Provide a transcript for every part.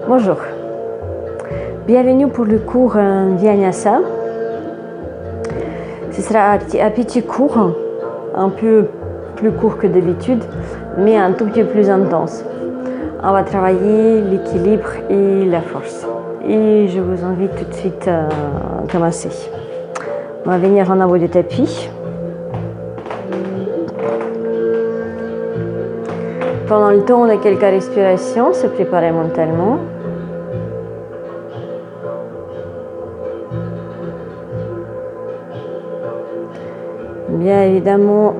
Bonjour, bienvenue pour le cours Vinyasa. Ce sera un petit cours, un peu plus court que d'habitude, mais un tout petit peu plus intense. On va travailler l'équilibre et la force. Et je vous invite tout de suite à commencer. On va venir en haut du tapis. Pendant le temps, on a quelques respirations, se préparer mentalement. Bien évidemment,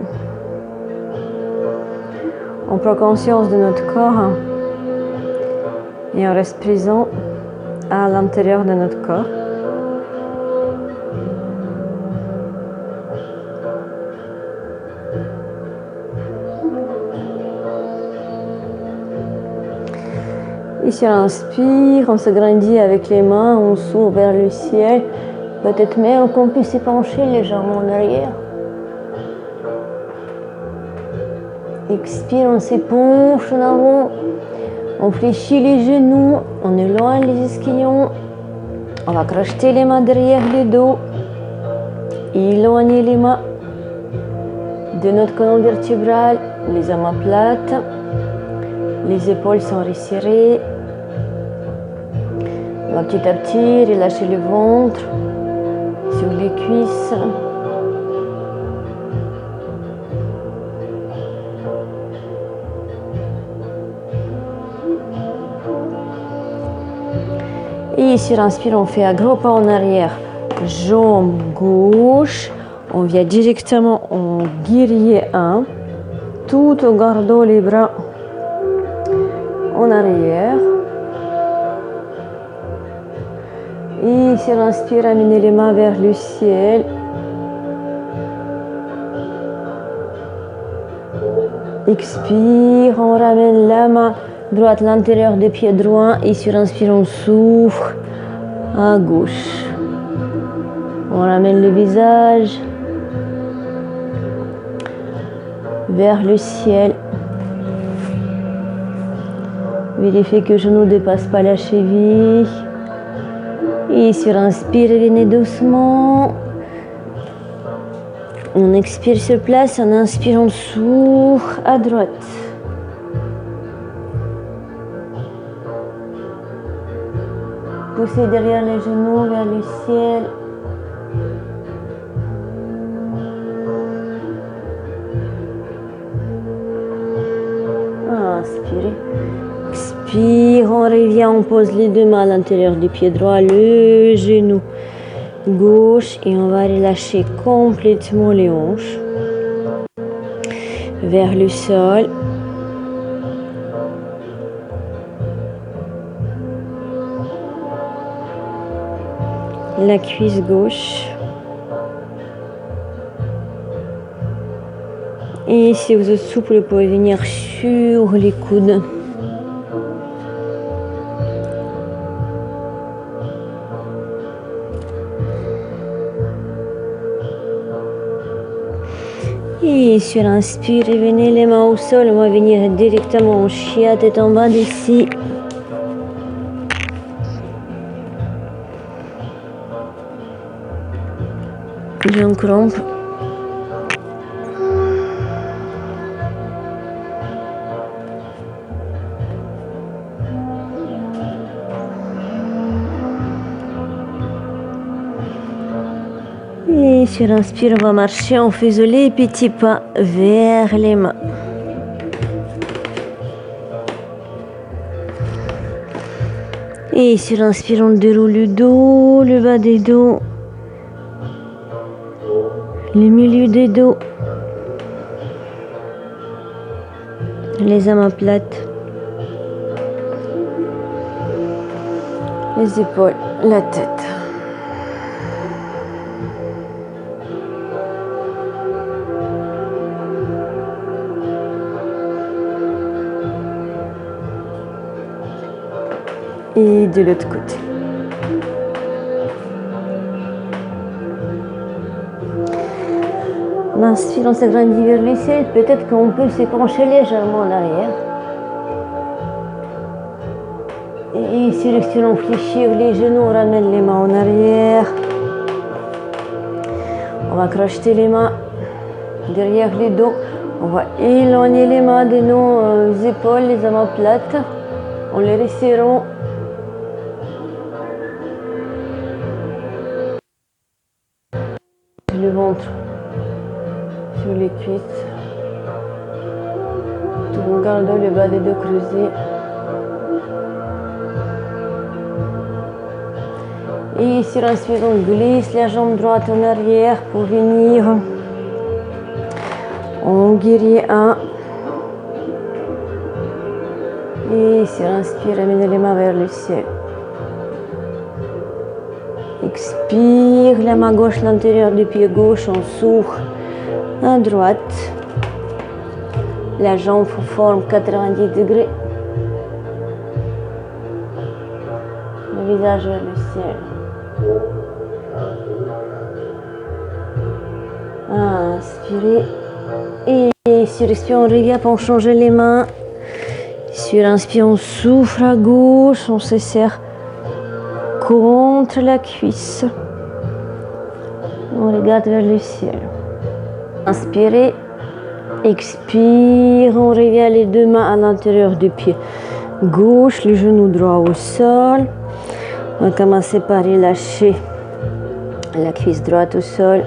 on prend conscience de notre corps et on reste présent à l'intérieur de notre corps. Ici on inspire, on se grandit avec les mains, on s'ouvre vers le ciel. Peut-être même qu'on puisse s'épancher légèrement en arrière. Expire, on s'épanche en avant. On fléchit les genoux, on éloigne les ischions. On va crocheter les mains derrière le dos. Éloigner les mains de notre colonne vertébrale, les omoplates. Les épaules sont resserrées. On va petit à petit relâcher le ventre sur les cuisses. Et sur inspire, on fait un gros pas en arrière. Jambe gauche. On vient directement en guerrier 1. Tout en gardant les bras en arrière. Et sur inspire, amenez les mains vers le ciel. Expire, on ramène la main droite à l'intérieur du pied droit et sur inspire, on souffle à gauche. On ramène le visage vers le ciel. Vérifiez que le genou ne dépasse pas la cheville. Et sur inspire, venez doucement. On expire sur place, on inspire, on souffle à droite. Poussez derrière les genoux vers le ciel. Inspirez. Expire, on revient, on pose les deux mains à l'intérieur du pied droit, le genou gauche et on va relâcher complètement les hanches vers le sol. La cuisse gauche. Et si vous êtes souple, vous pouvez venir sur les coudes. Et sur inspire, venez les mains au sol, on va venir directement en chien, tête en bas d'ici. J'en crampe. Et sur inspire, on va marcher en faisant les petits pas vers les mains. Et sur inspire, on déroule le dos, le bas des dos, le milieu des dos, les omoplates, les épaules, la tête. Et de l'autre côté. On inspire, on s'agrandit vers le ciel. Peut-être qu'on peut s'épancher légèrement en arrière. Et ici, respirons fléchir les genoux, on ramène les mains en arrière. On va crocheter les mains derrière les dos. On va éloigner les mains de nos épaules, les omoplates, en les resserrant. Le ventre sur les cuisses, tout en gardant le bas des dos creusés. Et sur inspire, on glisse la jambe droite en arrière pour venir en guerrier 1. Et sur inspire, amenez les mains vers le ciel. Expire, la main gauche, l'intérieur du pied gauche, on s'ouvre à droite. La jambe forme 90 degrés. Le visage vers le ciel. Inspirez. Et sur expire, on revient pour changer les mains. Sur inspire, on souffle à gauche, on se serre contre la cuisse. On regarde vers le ciel. Inspirez. Expire, on revient les deux mains à l'intérieur du pied gauche, le genou droit au sol. On va commencer par relâcher la cuisse droite au sol,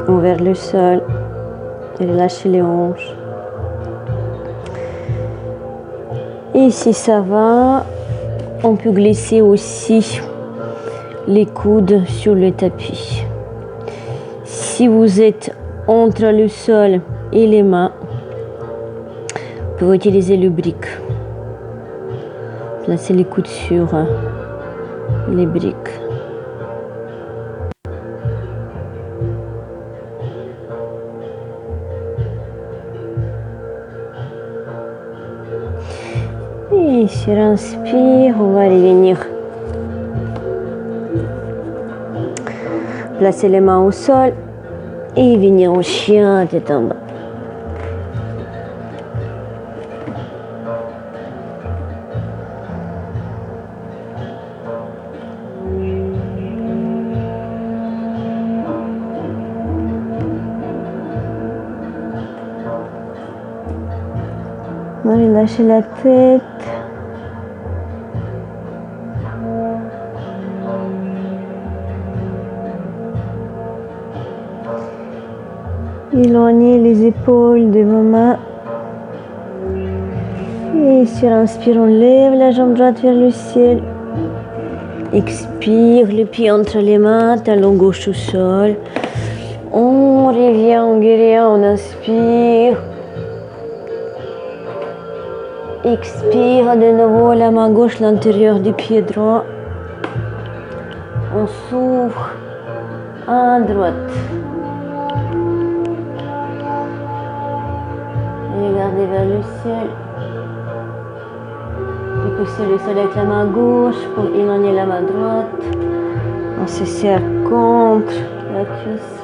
vers le sol, et relâcher les hanches. Et si ça va, on peut glisser aussi les coudes sur le tapis. Si vous êtes entre le sol et les mains, vous pouvez utiliser le brick. Placez les coudes sur les briques. Et sur inspire, on va revenir. Placez les mains au sol et venir en chien tête en bas. On va relâcher la tête. Éloignez les épaules de vos mains. Et sur inspire, on lève la jambe droite vers le ciel. Expire, le pied entre les mains, talon gauche au sol. On revient en guerrier, on inspire. Expire de nouveau, la main gauche, l'intérieur du pied droit. On s'ouvre à droite. Regardez vers le ciel. Et poussez le sol avec la main gauche pour éloigner la main droite. On se serre contre la cuisse.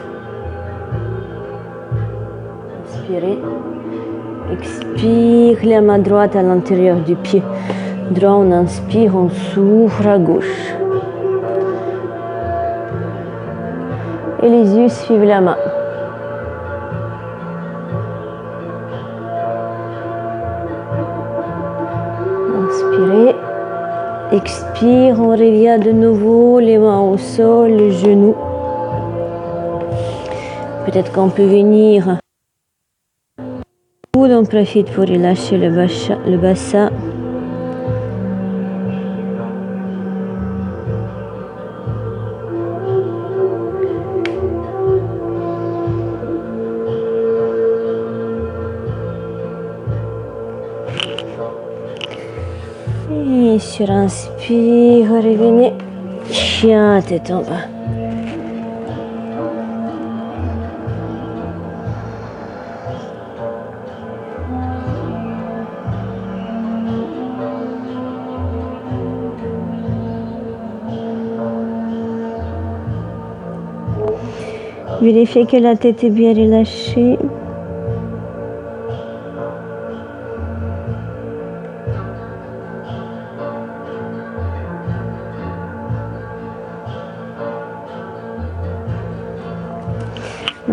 Inspirez. Expire, la main droite à l'intérieur du pied droit. On inspire, on s'ouvre à gauche. Et les yeux suivent la main. Inspirez. Expire, on revient de nouveau, les mains au sol, les genoux. Peut-être qu'on peut venir. On profite pour relâcher le bassin. Et sur inspire, revenez. Chien, tête en bas. Vérifiez que la tête est bien relâchée.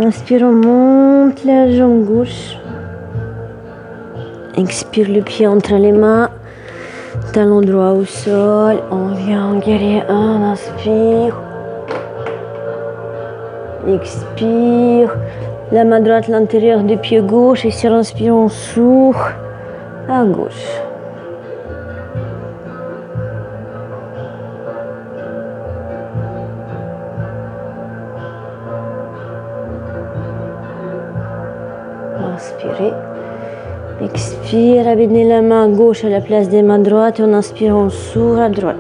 Inspire, on monte la jambe gauche. Expire le pied entre les mains. Talon droit au sol. On vient en guerrier 1. On inspire. Expire. La main droite à l'intérieur du pied gauche. Et sur l'inspire, on s'ouvre à gauche. Inspirez. Expire, amenez la main gauche à la place des mains droites. On inspire, on s'ouvre à droite.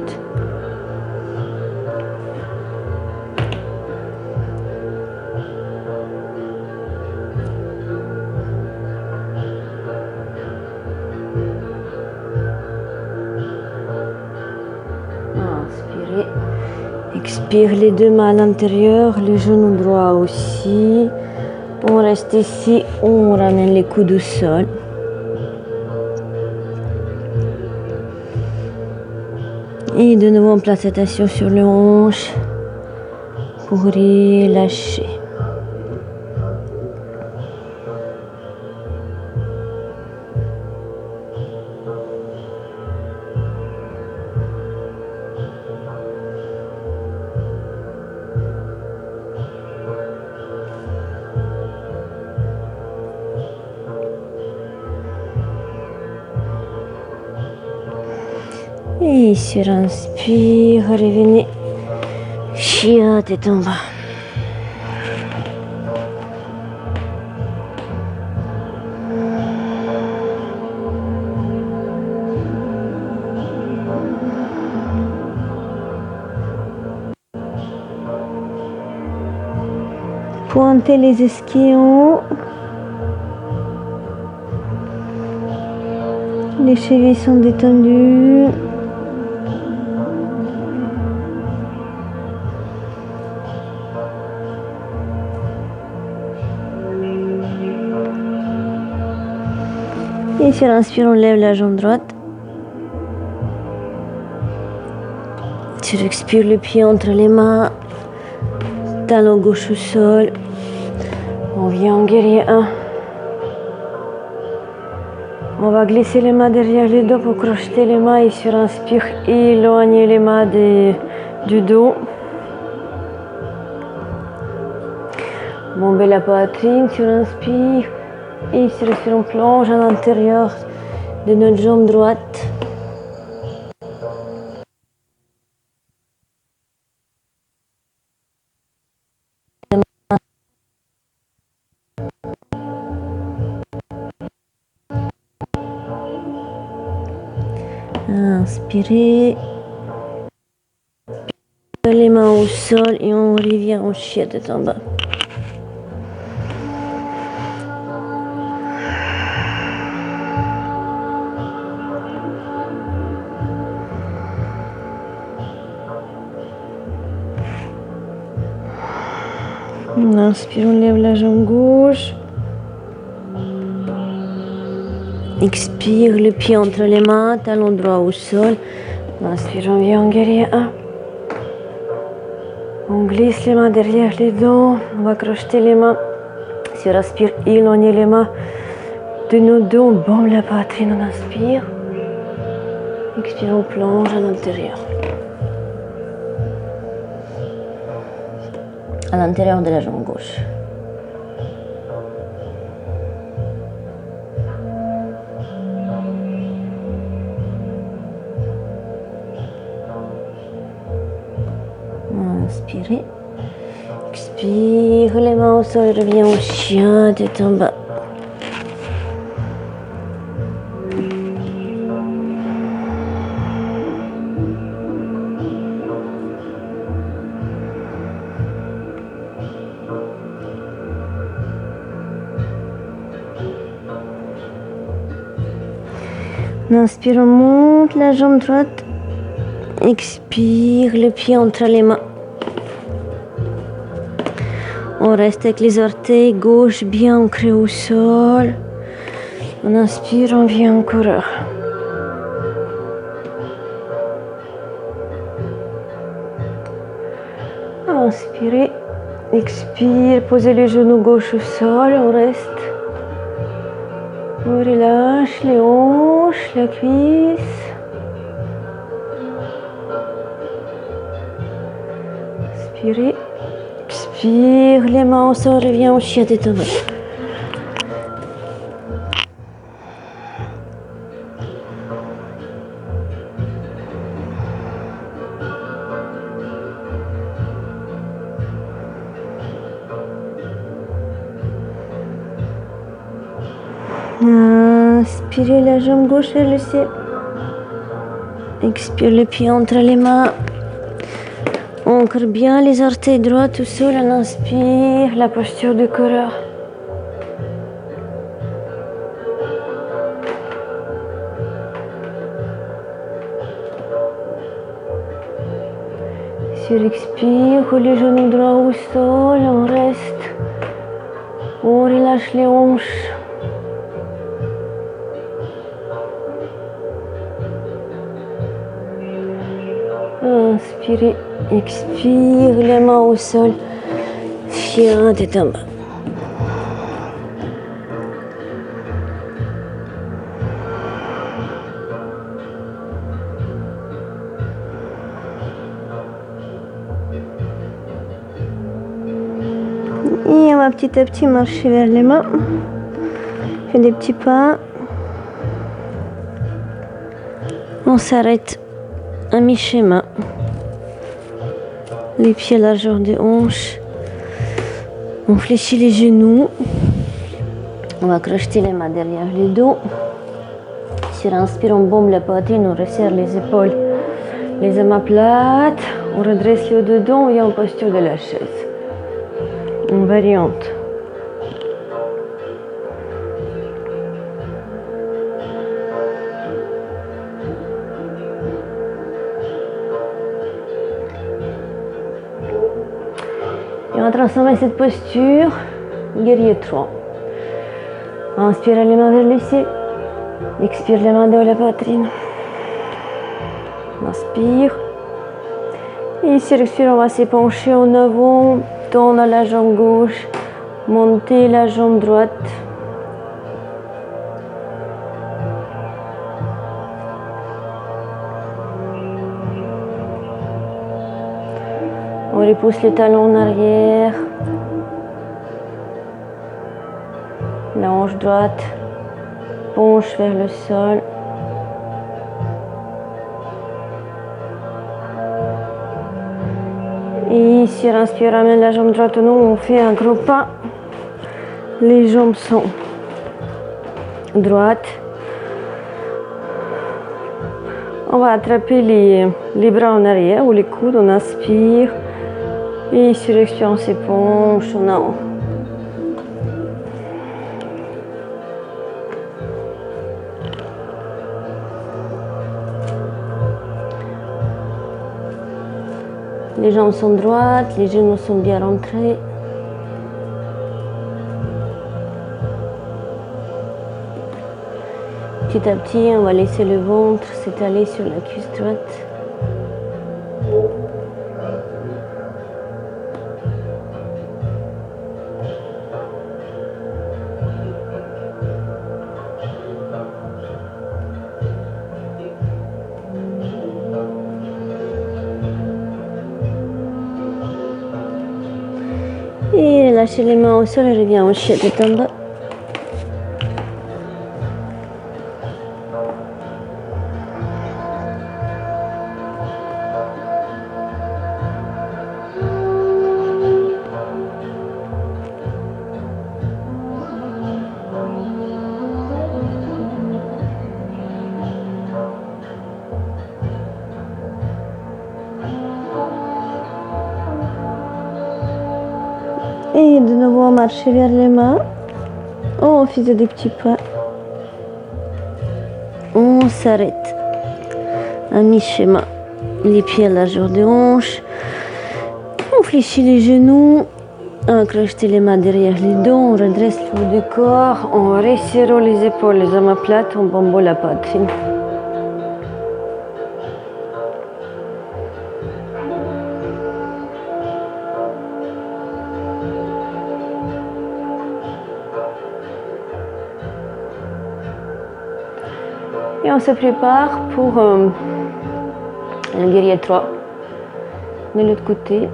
Inspirez. Expire les deux mains à l'intérieur, le genou droit aussi. On reste ici, on ramène les coudes au sol. Et de nouveau, on place attention sur le hanche pour relâcher. Et sur inspire, revenez. Chien, tête en bas. Pointez les ischions. Les chevilles sont détendues. Et sur l'inspire, on lève la jambe droite. Sur expire, le pied entre les mains. Talon gauche au sol. On vient en guerrier 1. On va glisser les mains derrière les dos pour crocheter les mains. Et sur inspire, éloigner les mains du dos. Bomber la poitrine sur inspire. Et sur expire, on plonge à l'intérieur de notre jambe droite. Inspirez. Les mains au sol et on revient en chien tête en bas. On inspire, on lève la jambe gauche. Expire, le pied entre les mains, talon droit au sol. On inspire, on vient en guerrier 1. On glisse les mains derrière les dos. On va crocheter les mains. Si on respire, éloigner les mains de nos dos. On bombe la poitrine, on inspire. Expire, on plonge à l'intérieur. À l'intérieur de la jambe gauche. Inspirez. Expire, les mains au sol, revient au chien, tête en bas. On inspire, on monte la jambe droite. Expire, le pied entre les mains. On reste avec les orteils gauche bien ancrés au sol. On inspire, on vient en coureur. Inspirez. Expire, posez les genoux gauche au sol, on reste. On relâche les hanches, la cuisse. Inspirez. Expire, les mains au sol, reviens au chien détendu. Inspirez la jambe gauche vers le ciel. Expire le pied entre les mains. Ancre bien les orteils droits tout seul. On inspire la posture du coureur. Sur expire, roule les genoux droits au sol. On reste. On relâche les hanches. Inspirez, expire, les mains au sol, chien tête en bas. Et on va petit à petit marcher vers les mains. Fait des petits pas. On s'arrête à mi-chemin. Les pieds à la largeur des hanches. On fléchit les genoux. On va crocheter les mains derrière les dos. Sur inspire, on bombe la poitrine, on resserre les épaules. Les omoplates. On redresse le dos dedans et en posture de la chaise. On variante. Et on va transformer cette posture, guerrier 3. Inspire les mains vers le ciel. Expire les mains dans la poitrine. Inspire. Et sur expire, on va s'épancher en avant, tendre la jambe gauche, monter la jambe droite. On repousse les talons en arrière. La hanche droite penche vers le sol. Et sur inspire, ramène la jambe droite au nom, on fait un gros pas. Les jambes sont droites. On va attraper les bras en arrière ou les coudes, on inspire. Et sur expire, on s'épanche en avant. Les jambes sont droites, les genoux sont bien rentrés. Petit à petit, on va laisser le ventre s'étaler sur la cuisse droite. Et lâchez les mains au sol et reviens au chien tête en bas. Et de nouveau, on marche vers les mains. On fait des petits pas. On s'arrête à mi-chemin. Les pieds à la largeur des hanches. On fléchit les genoux. On crochette les mains derrière les dos. On redresse le haut du corps. On resserre les épaules, les omoplates. On bombe la poitrine. Et on se prépare pour le guerrier 3. De l'autre côté.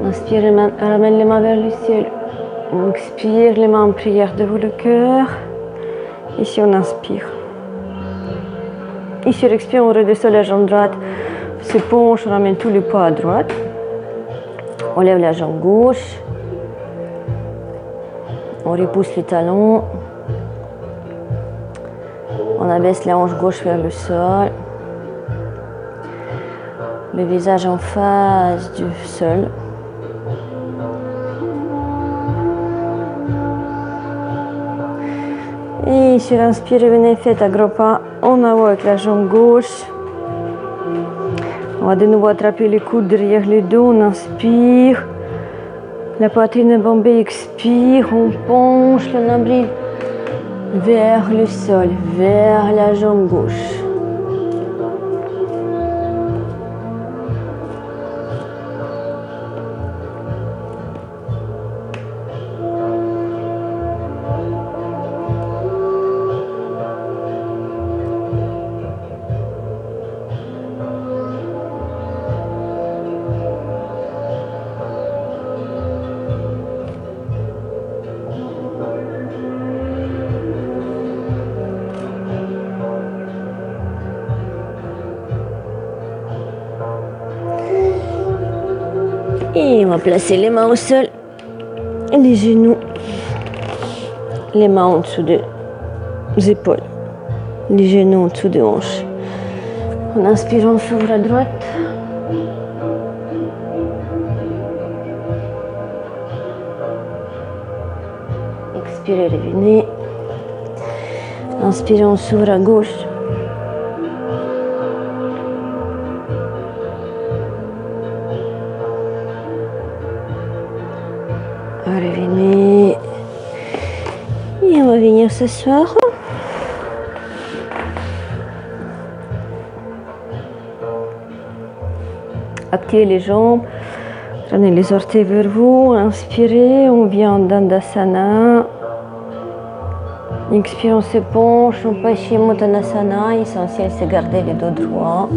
On inspire, ramène les mains vers le ciel. On expire, les mains en prière devant le cœur. Ici, on inspire. Ici, on expire, on redescend la jambe droite. Se penche, on ramène tous les poids à droite. On lève la jambe gauche. On repousse les talons. On abaisse la hanche gauche vers le sol. Le visage en face du sol. Et sur l'inspire, revenez, faites un gros pas en avant avec la jambe gauche. On va de nouveau attraper les coudes derrière le dos. On inspire. La poitrine bombée, expire. On penche le nombril vers le sol, vers la jambe gauche. Et on va placer les mains au sol, les genoux, les mains en dessous des épaules, les genoux en dessous des hanches. En inspirant, on s'ouvre à droite. Expirez, revenez. Inspirez, on s'ouvre à gauche. Revenez. Et on va venir s'asseoir. Activez les jambes. Prenez les orteils vers vous. Inspirez. On vient en Dandasana. Expirez, on se penche. On Paschimottanasana. Essentiel, c'est garder le dos droit.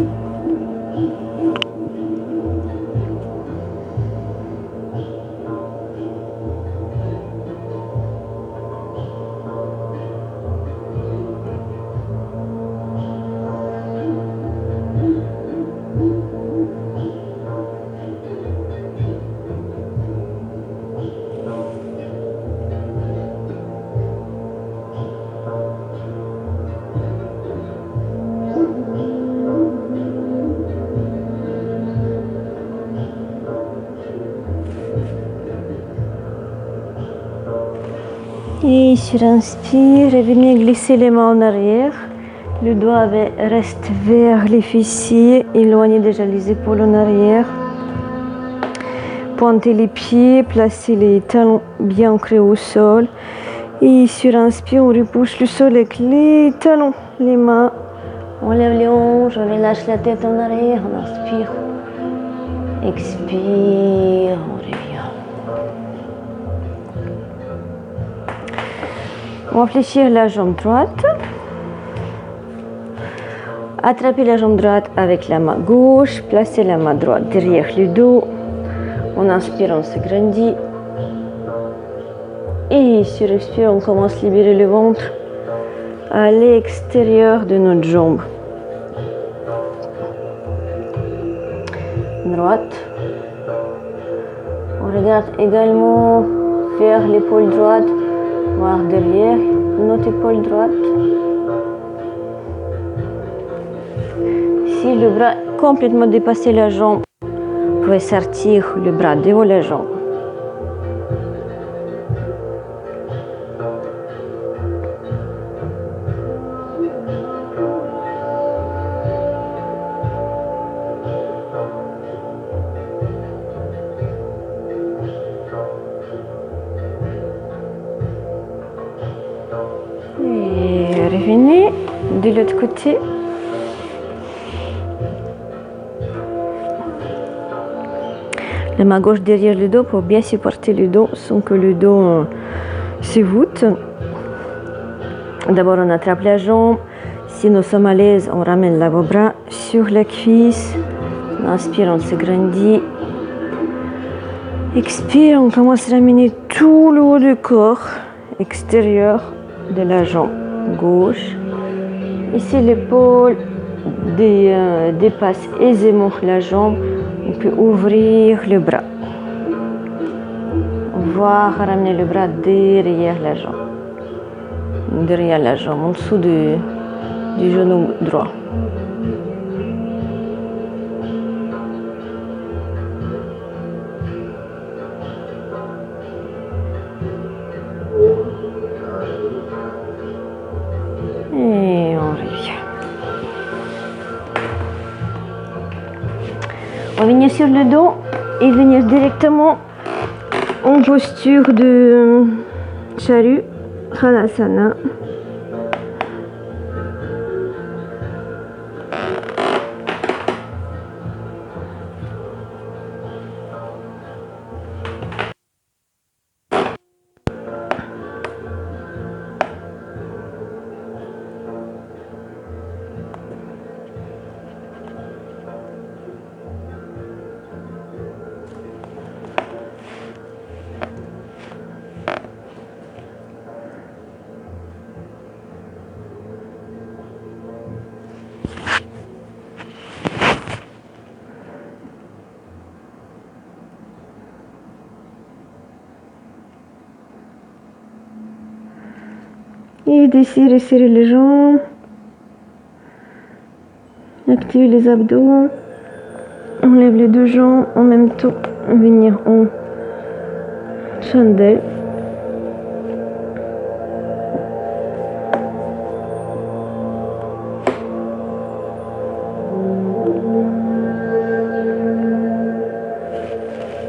Et sur inspire, revenez glisser les mains en arrière. Le doigt reste vers les fessiers. Éloignez déjà les épaules en arrière. Pointez les pieds, placez les talons bien ancrés au sol. Et sur inspire, on repousse le sol avec les talons, les mains. On lève les hanches, on relâche la tête en arrière. On inspire. Expire, on revient. On va fléchir la jambe droite. Attrapez la jambe droite avec la main gauche. Placez la main droite derrière le dos. On inspire, on se grandit. Et sur expire, on commence à libérer le ventre à l'extérieur de notre jambe. Droite. On regarde également vers l'épaule droite. Voir derrière notre épaule droite. Si le bras complètement dépassé la jambe, vous pouvez sortir le bras devant la jambe. Revenez de l'autre côté. La main gauche derrière le dos pour bien supporter le dos sans que le dos se voûte. D'abord, on attrape la jambe. Si nous sommes à l'aise, on ramène l'avant-bras sur la cuisse. On inspire, on se grandit. Expire, on commence à ramener tout le haut du corps extérieur de la jambe gauche. Ici, l'épaule dépasse aisément la jambe. On peut ouvrir le bras. Voir ramener le bras derrière la jambe. Derrière la jambe, en dessous du genou droit. Et on revient. On va venir sur le dos et venir directement en posture de charrue, Halasana. Et desserrer, serrer les jambes. Activer les abdos. On lève les deux jambes en même temps. Venir en chandelle.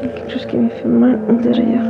Quelque chose qui me fait mal derrière.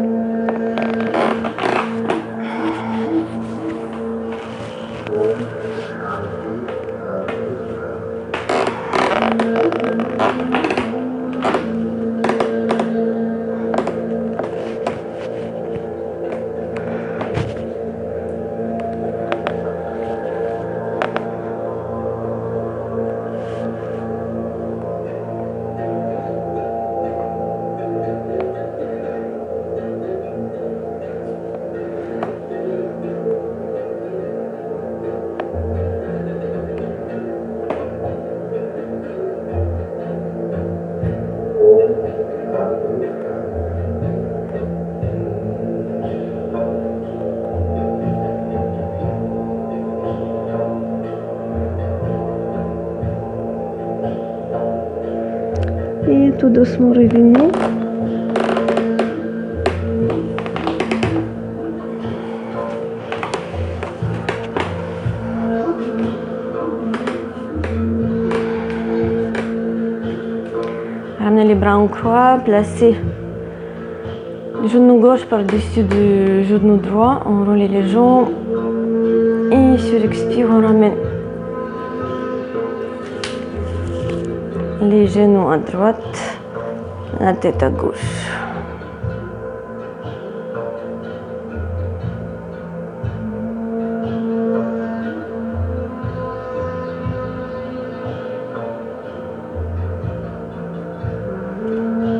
Et tout doucement revenir. Ramenez les bras en croix, placez le genou gauche par-dessus du genou droit, on roule les jambes et sur expire on ramène les genoux à droite, la tête à gauche.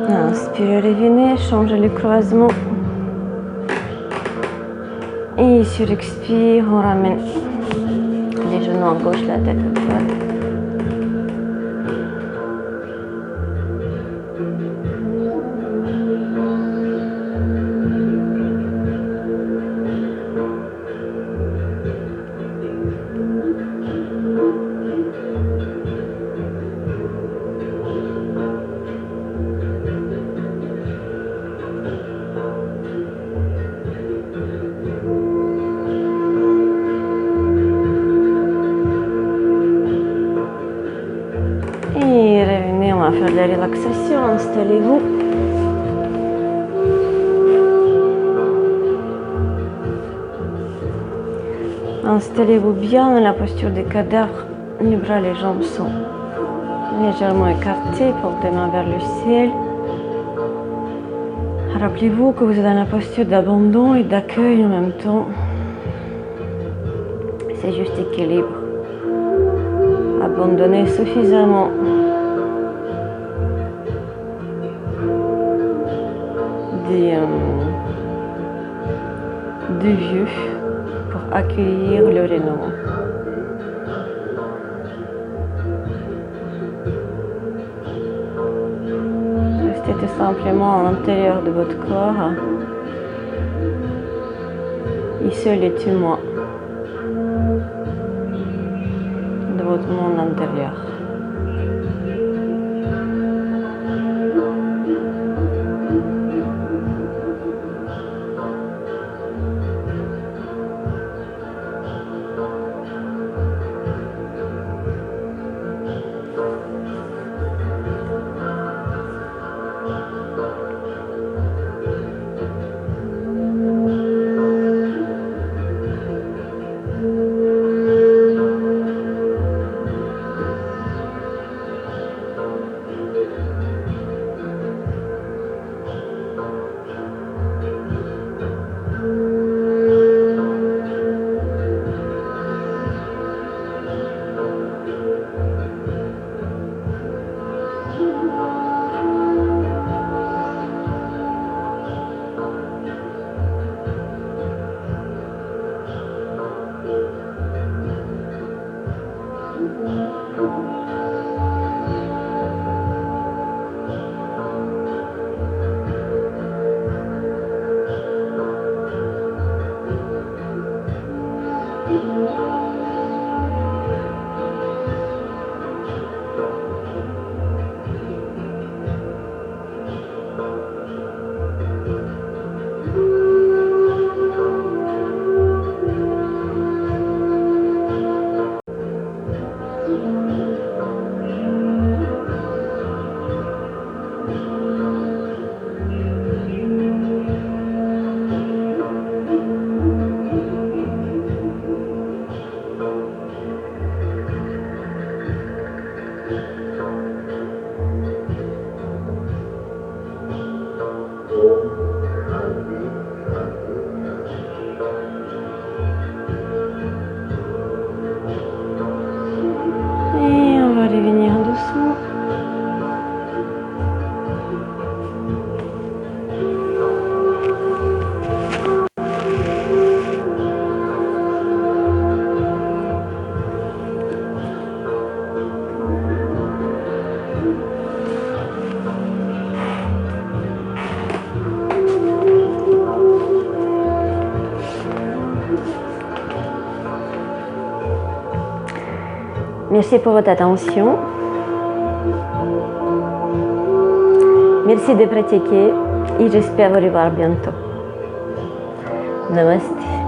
Inspirez, revenez, changez le croisement. Et sur expire, on ramène les genoux à gauche, la tête à droite. Et revenez, on va faire de la relaxation, installez-vous. Installez-vous bien dans la posture des cadavres. Les bras, les jambes sont légèrement écartés, portez les mains vers le ciel. Rappelez-vous que vous êtes dans la posture d'abandon et d'accueil en même temps. ce juste équilibre. Abandonner suffisamment de vue pour accueillir le renouveau. Restez tout simplement à l'intérieur de votre corps, ici le témoin de votre monde intérieur. Revenir doucement. Merci pour votre attention. Merci de pratiquer et j'espère vous revoir bientôt. Namaste.